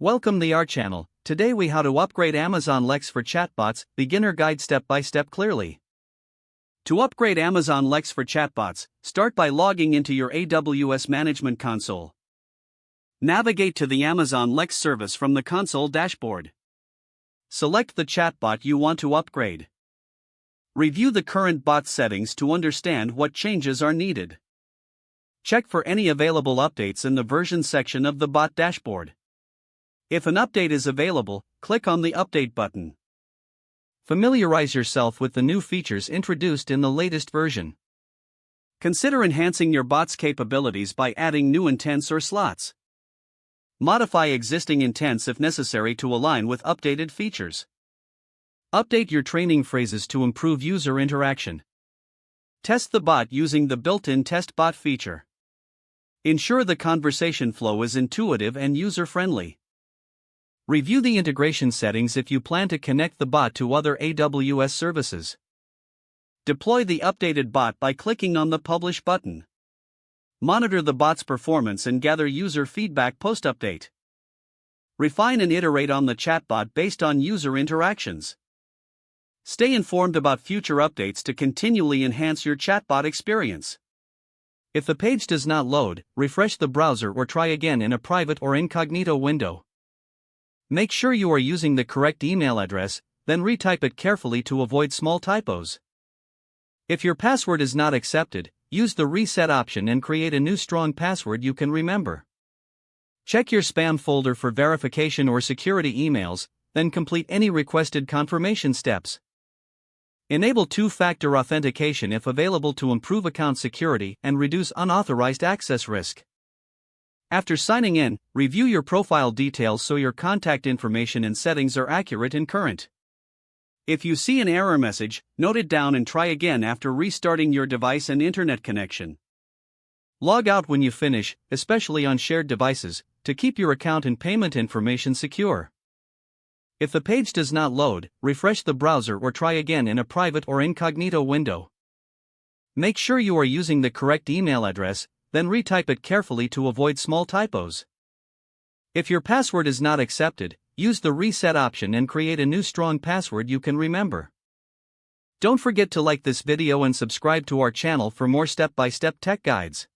Welcome to our channel. Today we how to upgrade Amazon Lex for Chatbots, beginner guide step by step clearly. To upgrade Amazon Lex for Chatbots, start by logging into your AWS Management Console. Navigate to the Amazon Lex service from the console dashboard. Select the chatbot you want to upgrade. Review the current bot settings to understand what changes are needed. Check for any available updates in the version section of the bot dashboard. If an update is available, click on the Update button. Familiarize yourself with the new features introduced in the latest version. Consider enhancing your bot's capabilities by adding new intents or slots. Modify existing intents if necessary to align with updated features. Update your training phrases to improve user interaction. Test the bot using the built-in Test Bot feature. Ensure the conversation flow is intuitive and user-friendly. Review the integration settings if you plan to connect the bot to other AWS services. Deploy the updated bot by clicking on the Publish button. Monitor the bot's performance and gather user feedback post-update. Refine and iterate on the chatbot based on user interactions. Stay informed about future updates to continually enhance your chatbot experience. If the page does not load, refresh the browser or try again in a private or incognito window. Make sure you are using the correct email address, then retype it carefully to avoid small typos. If your password is not accepted, use the reset option and create a new strong password you can remember. Check your spam folder for verification or security emails, then complete any requested confirmation steps. Enable two-factor authentication if available to improve account security and reduce unauthorized access risk. After signing in, review your profile details so your contact information and settings are accurate and current. If you see an error message, note it down and try again after restarting your device and internet connection. Log out when you finish, especially on shared devices, to keep your account and payment information secure. If the page does not load, refresh the browser or try again in a private or incognito window. Make sure you are using the correct email address, then retype it carefully to avoid small typos. If your password is not accepted, use the reset option and create a new strong password you can remember. Don't forget to like this video and subscribe to our channel for more step-by-step tech guides.